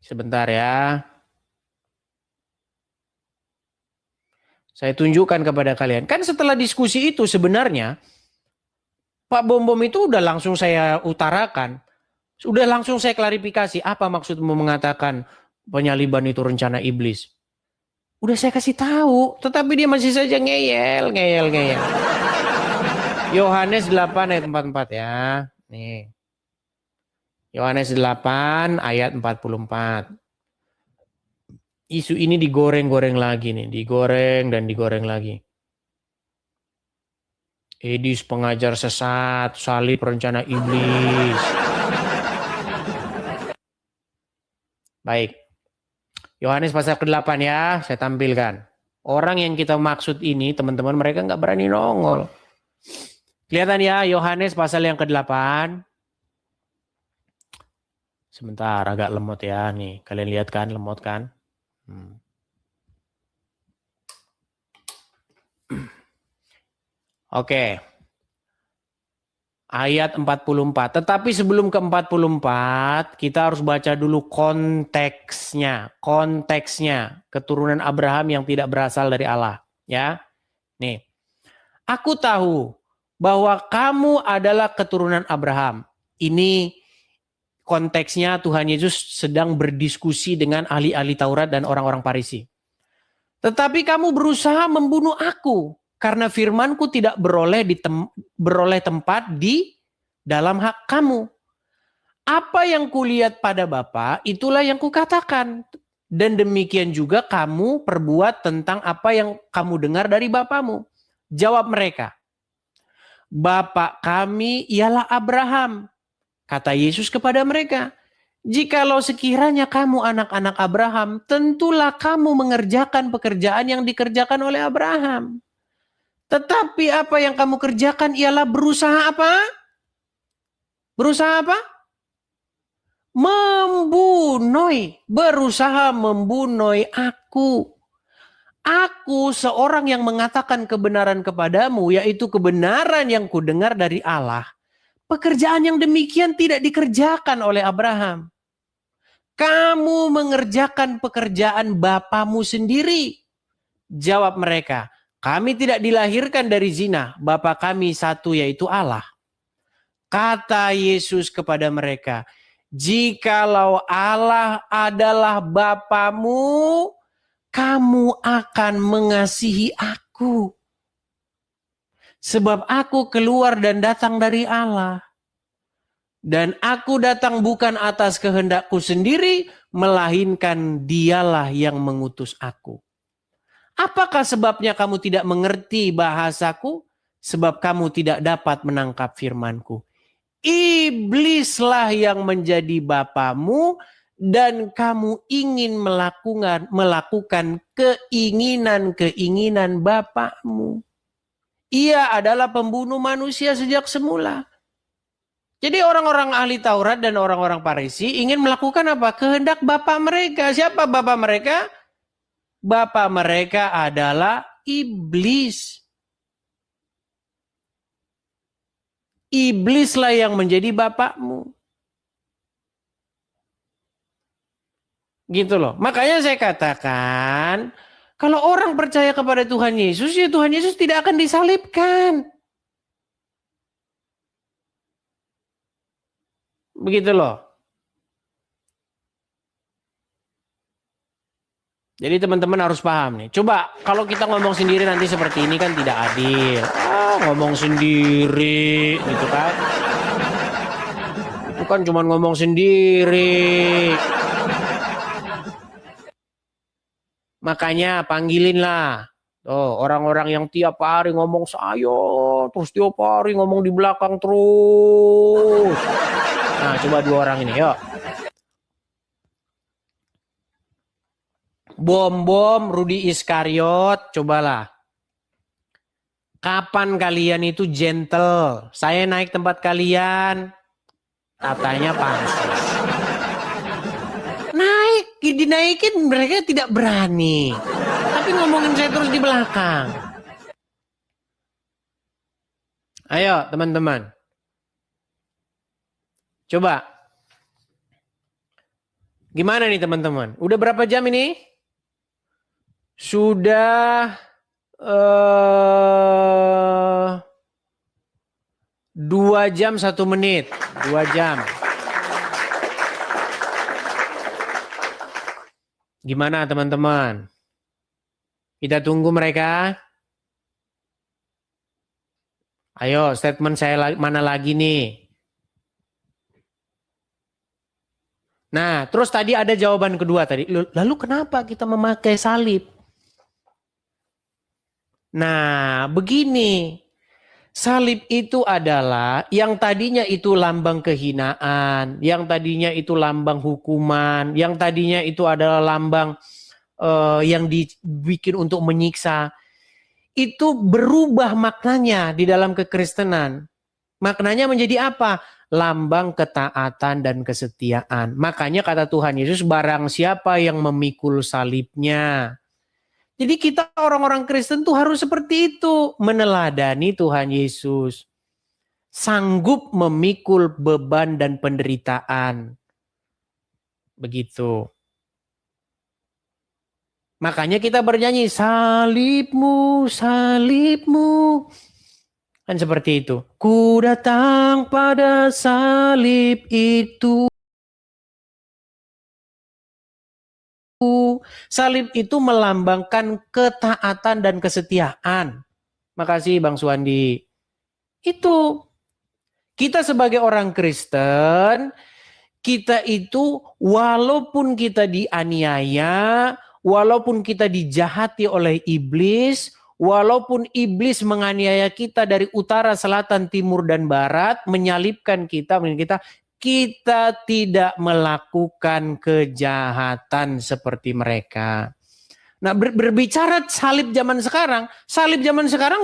Sebentar ya. Saya tunjukkan kepada kalian. Kan setelah diskusi itu sebenarnya Pak Bom Bom itu udah langsung saya utarakan. Sudah langsung saya klarifikasi. Apa maksudmu mengatakan penyaliban itu rencana iblis? Udah saya kasih tahu. Tetapi dia masih saja ngeyel, ngeyel, ngeyel. Yohanes 8 ayat 44 ya. Nih. Yohanes 8 ayat 44. Isu ini digoreng-goreng lagi nih. Digoreng dan digoreng lagi. Edis pengajar sesat, salib rencana iblis. Baik. Yohanes pasal ke-8 ya, saya tampilkan. Orang yang kita maksud ini, teman-teman, mereka nggak berani nongol. Kelihatan ya, Yohanes pasal yang ke-8. Sebentar, agak lemot ya. Nih, kalian lihat kan, lemot kan? Oke. Ayat 44. Tetapi sebelum ke 44, kita harus baca dulu konteksnya. Konteksnya. Keturunan Abraham yang tidak berasal dari Allah. Ya. Nih. Aku tahu bahwa kamu adalah keturunan Abraham. Ini konteksnya Tuhan Yesus sedang berdiskusi dengan ahli-ahli Taurat dan orang-orang Farisi. Tetapi kamu berusaha membunuh aku karena firmanku tidak beroleh tempat di dalam hak kamu. Apa yang kulihat pada Bapa, itulah yang kukatakan. Dan demikian juga kamu perbuat tentang apa yang kamu dengar dari bapamu. Jawab mereka, Bapa kami ialah Abraham. Kata Yesus kepada mereka, jikalau sekiranya kamu anak-anak Abraham, tentulah kamu mengerjakan pekerjaan yang dikerjakan oleh Abraham. Tetapi apa yang kamu kerjakan ialah berusaha apa? Berusaha apa? Membunuh, berusaha membunuh aku. Aku seorang yang mengatakan kebenaran kepadamu, yaitu kebenaran yang kudengar dari Allah. Pekerjaan yang demikian tidak dikerjakan oleh Abraham. Kamu mengerjakan pekerjaan bapamu sendiri. Jawab mereka, kami tidak dilahirkan dari zina, bapa kami satu yaitu Allah. Kata Yesus kepada mereka, jikalau Allah adalah bapamu, kamu akan mengasihi aku. Sebab aku keluar dan datang dari Allah. Dan aku datang bukan atas kehendakku sendiri, melainkan dialah yang mengutus aku. Apakah sebabnya kamu tidak mengerti bahasaku? Sebab kamu tidak dapat menangkap firmanku. Iblislah yang menjadi bapamu dan kamu ingin melakukan keinginan-keinginan bapamu. Ia adalah pembunuh manusia sejak semula. Jadi orang-orang ahli Taurat dan orang-orang Farisi ingin melakukan apa? Kehendak bapa mereka. Siapa bapa mereka? Bapa mereka adalah iblis. Iblislah yang menjadi bapakmu. Gitu loh. Makanya saya katakan, kalau orang percaya kepada Tuhan Yesus, ya Tuhan Yesus tidak akan disalibkan. Begitu loh. Jadi teman-teman harus paham nih. Coba kalau kita ngomong sendiri nanti seperti ini kan tidak adil. Ngomong sendiri gitu kan. Itu kan cuma ngomong sendiri. Makanya panggilinlah. Oh, orang-orang yang tiap hari ngomong saya, terus tiap hari ngomong di belakang terus. Nah, coba dua orang ini, yuk. Bom-bom, Rudi Iskariot, cobalah. Kapan kalian itu gentle? Saya naik tempat kalian, katanya pansos. Naik, dinaikin mereka tidak berani. Tapi ngomongin saya terus di belakang. Ayo teman-teman. Coba. Gimana nih teman-teman? Udah berapa jam ini? Sudah 2 jam 1 menit. 2 jam. Gimana teman-teman? Kita tunggu mereka. Ayo, statement saya mana lagi nih? Nah, terus tadi ada jawaban kedua tadi. Lalu kenapa kita memakai salib? Nah, begini. Salib itu adalah yang tadinya itu lambang kehinaan, yang tadinya itu lambang hukuman, yang tadinya itu adalah lambang yang dibikin untuk menyiksa. Itu berubah maknanya di dalam kekristenan. Maknanya menjadi apa? Lambang ketaatan dan kesetiaan. Makanya kata Tuhan Yesus, barang siapa yang memikul salibnya. Jadi kita orang-orang Kristen tuh harus seperti itu. Meneladani Tuhan Yesus. Sanggup memikul beban dan penderitaan. Begitu. Makanya kita bernyanyi, salibmu, salibmu. Kan seperti itu. Ku datang pada salib itu. Salib itu melambangkan ketaatan dan kesetiaan. Makasih Bang Suwandi. Itu. Kita sebagai orang Kristen, kita itu walaupun kita dianiaya, walaupun kita dijahati oleh iblis, walaupun iblis menganiaya kita dari utara, selatan, timur, dan barat, menyalibkan kita, kita tidak melakukan kejahatan seperti mereka. Nah, berbicara salib zaman sekarang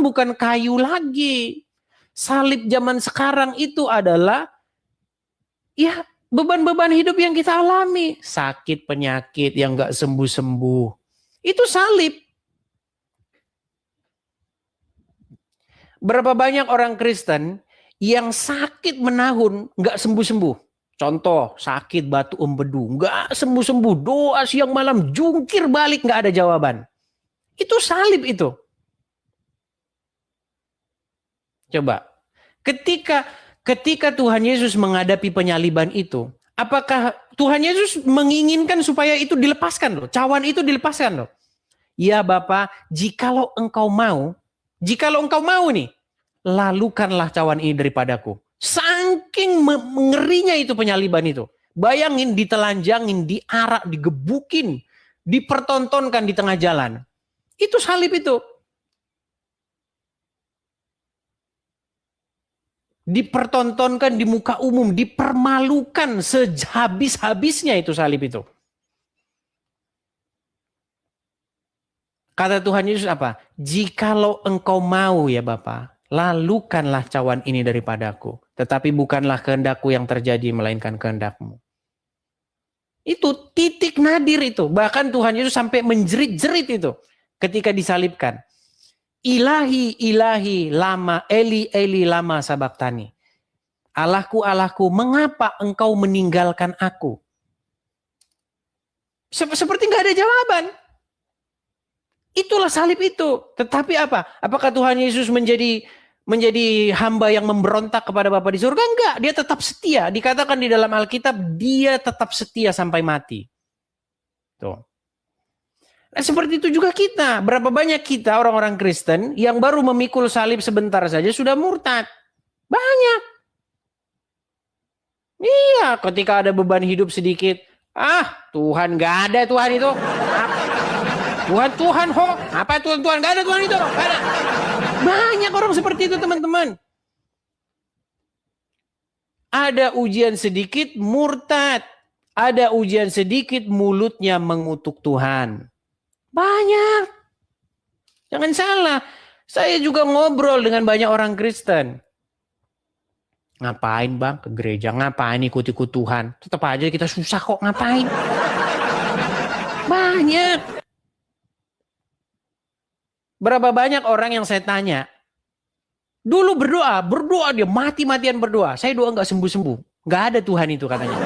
bukan kayu lagi. Salib zaman sekarang itu adalah ya beban-beban hidup yang kita alami. Sakit, penyakit yang gak sembuh-sembuh. Itu salib. Berapa banyak orang Kristen yang sakit menahun gak sembuh-sembuh. Contoh, sakit batu empedu, gak sembuh-sembuh. Doa siang malam, jungkir balik gak ada jawaban. Itu salib itu. Coba, ketika Tuhan Yesus menghadapi penyaliban itu, apakah Tuhan Yesus menginginkan supaya itu dilepaskan loh, cawan itu dilepaskan loh? Ya Bapa, jikalau engkau mau nih, lalukanlah cawan ini daripadaku. Saking mengerinya itu penyaliban itu. Bayangin ditelanjangin, diarak, digebukin, dipertontonkan di tengah jalan. Itu salib itu. Dipertontonkan di muka umum, dipermalukan sehabis-habisnya itu salib itu. Kata Tuhan Yesus apa? Jikalau engkau mau ya Bapa, lalukanlah cawan ini daripadaku. Tetapi bukanlah kehendakku yang terjadi, melainkan kehendakmu. Itu titik nadir itu. Bahkan Tuhan Yesus sampai menjerit-jerit itu ketika disalibkan. Ilahi, ilahi, lama, Eli, Eli, lama sabaktani. Allahku, Allahku, mengapa engkau meninggalkan aku? Seperti nggak ada jawaban. Itulah salib itu. Tetapi apa? Apakah Tuhan Yesus menjadi hamba yang memberontak kepada Bapa di surga? Enggak, dia tetap setia. Dikatakan di dalam Alkitab, dia tetap setia sampai mati. Tuh. Nah, seperti itu juga kita. Berapa banyak kita orang-orang Kristen yang baru memikul salib sebentar saja sudah murtad. Banyak. Iya, ketika ada beban hidup sedikit. Tuhan gak ada Tuhan itu. Tuhan ho. Apa Tuhan gak ada Tuhan itu. Gak ada. Banyak orang seperti itu teman-teman. Ada ujian sedikit murtad. Ada ujian sedikit mulutnya mengutuk Tuhan. Banyak. Jangan salah. Saya juga ngobrol dengan banyak orang Kristen. Ngapain bang ke gereja? Ngapain ikut-ikut Tuhan? Tetap aja kita susah kok. Ngapain? Banyak. Berapa banyak orang yang saya tanya. Dulu berdoa dia mati-matian berdoa. Saya doa gak sembuh-sembuh. Gak ada Tuhan itu katanya.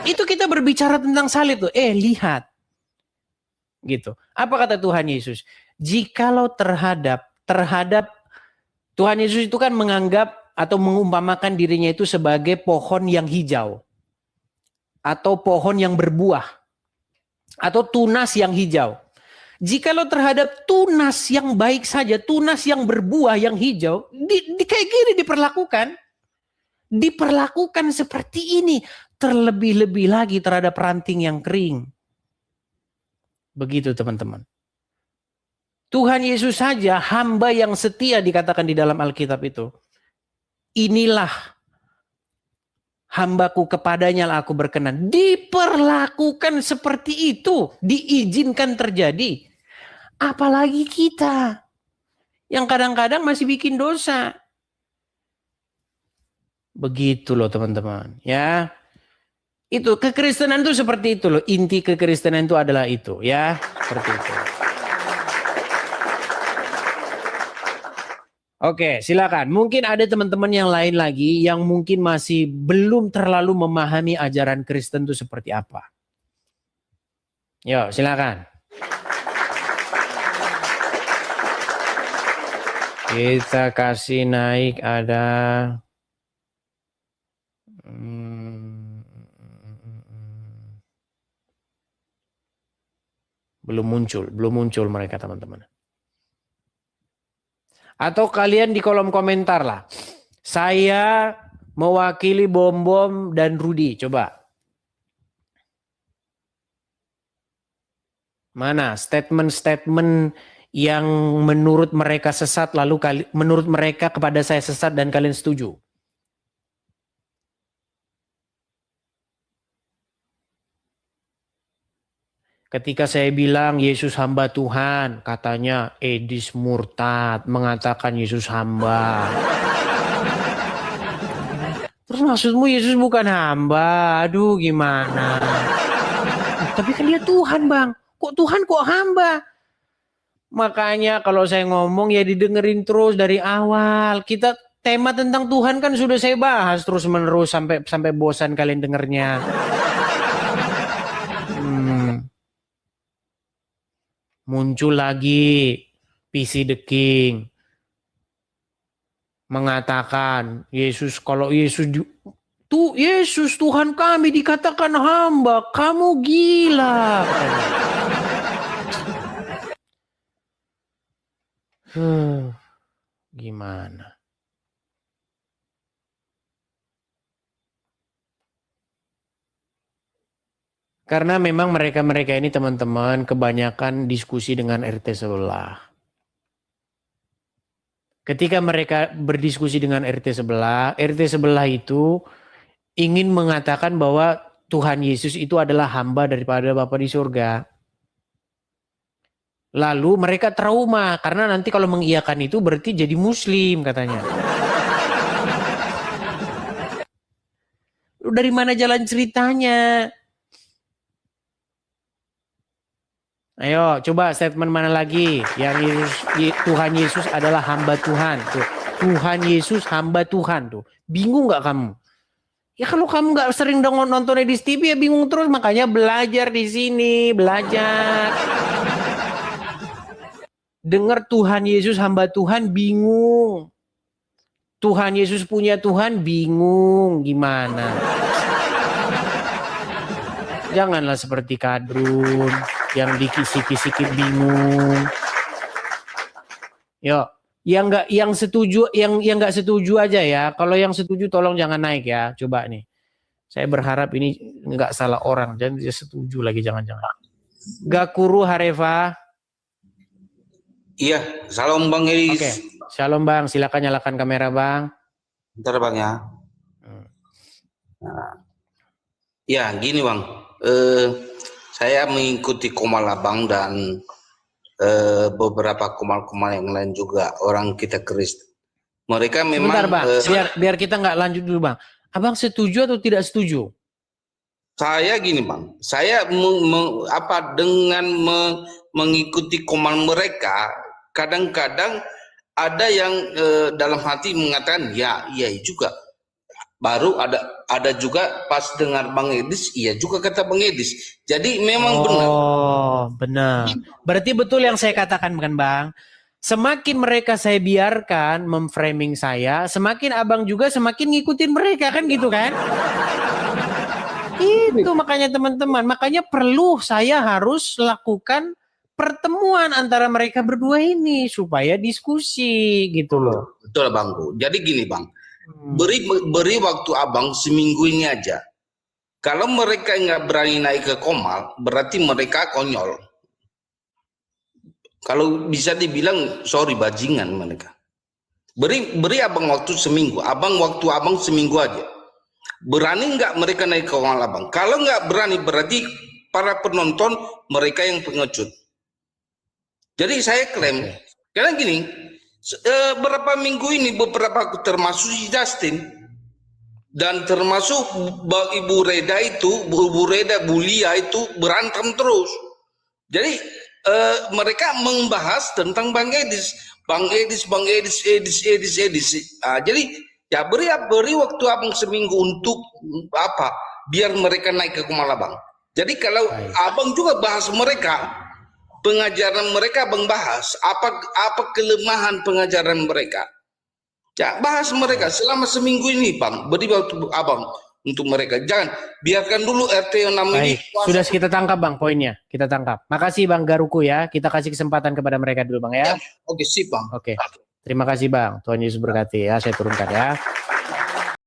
Itu kita berbicara tentang salib tuh. Lihat. Gitu. Apa kata Tuhan Yesus? Jikalau terhadap Tuhan Yesus itu kan menganggap atau mengumpamakan dirinya itu sebagai pohon yang hijau. Atau pohon yang berbuah. Atau tunas yang hijau. Jikalau terhadap tunas yang baik saja, tunas yang berbuah yang hijau, kayak gini diperlakukan. Diperlakukan seperti ini. Terlebih-lebih lagi terhadap ranting yang kering. Begitu teman-teman. Tuhan Yesus saja hamba yang setia dikatakan di dalam Alkitab itu. Inilah hambaku, kepadanya lah aku berkenan. Diperlakukan seperti itu. Diizinkan terjadi. Apalagi kita yang kadang-kadang masih bikin dosa. Begitu loh teman-teman. Ya, itu kekristenan itu seperti itu loh. Inti kekristenan itu adalah itu ya. Seperti itu. Oke, silakan. Mungkin ada teman-teman yang lain lagi yang mungkin masih belum terlalu memahami ajaran Kristen itu seperti apa. Yuk, silakan. Kita kasih naik ada belum muncul mereka teman-teman. Atau kalian di kolom komentar lah. Saya mewakili Bom dan Rudi, coba. Mana statement-statement yang menurut mereka sesat lalu menurut mereka kepada saya sesat dan kalian setuju? Ketika saya bilang Yesus hamba Tuhan, katanya Edis murtad mengatakan Yesus hamba. Terus maksudmu Yesus bukan hamba? Aduh gimana? Tapi kan dia Tuhan bang. Kok Tuhan kok hamba? Makanya kalau saya ngomong ya didengerin terus dari awal. Kita tema tentang Tuhan kan sudah saya bahas terus menerus sampai bosan kalian dengernya. Muncul lagi PC The King mengatakan Yesus, kalau Yesus Yesus Tuhan kami dikatakan hamba, kamu gila. Gimana? Karena memang mereka-mereka ini teman-teman kebanyakan diskusi dengan RT sebelah. Ketika mereka berdiskusi dengan RT sebelah itu ingin mengatakan bahwa Tuhan Yesus itu adalah hamba daripada Bapa di surga. Lalu mereka trauma karena nanti kalau mengiyakan itu berarti jadi muslim katanya. Dari mana jalan ceritanya? Ayo coba statement mana lagi yang Tuhan Yesus adalah hamba Tuhan tuh. Tuhan Yesus hamba Tuhan tuh. Bingung nggak kamu? Ya kalau kamu nggak sering nonton Edis TV ya bingung terus, makanya belajar di sini, belajar. Dengar Tuhan Yesus hamba Tuhan bingung. Tuhan Yesus punya Tuhan bingung gimana? Janganlah seperti Kadrun yang dikisi-kisi bingung. Yo, yang setuju, yang nggak setuju aja ya. Kalau yang setuju tolong jangan naik ya. Coba nih. Saya berharap ini nggak salah orang dan dia setuju lagi jangan-jangan. Gakuru Harefa. Iya, salam Bang Edis. Oke, shalom Bang. Silakan nyalakan kamera Bang. Bentar Bang ya. Ya, gini Bang. Saya mengikuti Komal Abang dan beberapa komal-komal yang lain juga orang kita Kristen. Mereka memang. Sebentar Bang, biar kita nggak lanjut dulu Bang. Abang setuju atau tidak setuju? Saya gini Bang, saya dengan mengikuti komal mereka, kadang-kadang ada yang dalam hati mengatakan ya iya juga. Baru ada juga pas dengar Bang Edis, iya juga kata Bang Edis. Jadi memang benar. Oh, benar. Berarti betul yang saya katakan kan Bang. Semakin mereka saya biarkan memframing saya, semakin abang juga semakin ngikutin mereka kan gitu kan? Itu makanya teman-teman, makanya perlu saya harus lakukan pertemuan antara mereka berdua ini supaya diskusi gitu loh. Betul Bang. Jadi gini Bang, Hmm. beri waktu abang seminggu ini aja. Kalau mereka nggak berani naik ke Komal, berarti mereka konyol. Kalau bisa dibilang sorry bajingan mereka. Beri abang waktu seminggu. Waktu abang seminggu aja. Berani nggak mereka naik ke Komal abang? Kalau nggak berani berarti para penonton mereka yang pengecut. Jadi saya klaim, karena gini, beberapa minggu ini beberapa termasuk si Justin dan termasuk Ibu Reda itu, Bu Reda, Bu Lia itu berantem terus. Jadi mereka membahas tentang Bang Edis. Jadi ya beri waktu abang seminggu untuk apa? Biar mereka naik ke Kumalabang. Jadi kalau abang juga bahas mereka, pengajaran mereka abang bahas apa kelemahan pengajaran mereka. Ya bahas mereka selama seminggu ini Bang. Beri waktu abang untuk mereka. Jangan biarkan dulu RT 6 ini. Sudah kita tangkap Bang poinnya. Kita tangkap. Makasih Bang Garuku ya. Kita kasih kesempatan kepada mereka dulu Bang ya. Oke sip Bang. Oke. Terima kasih Bang. Tuhan Yesus berkati ya. Saya turunkan ya.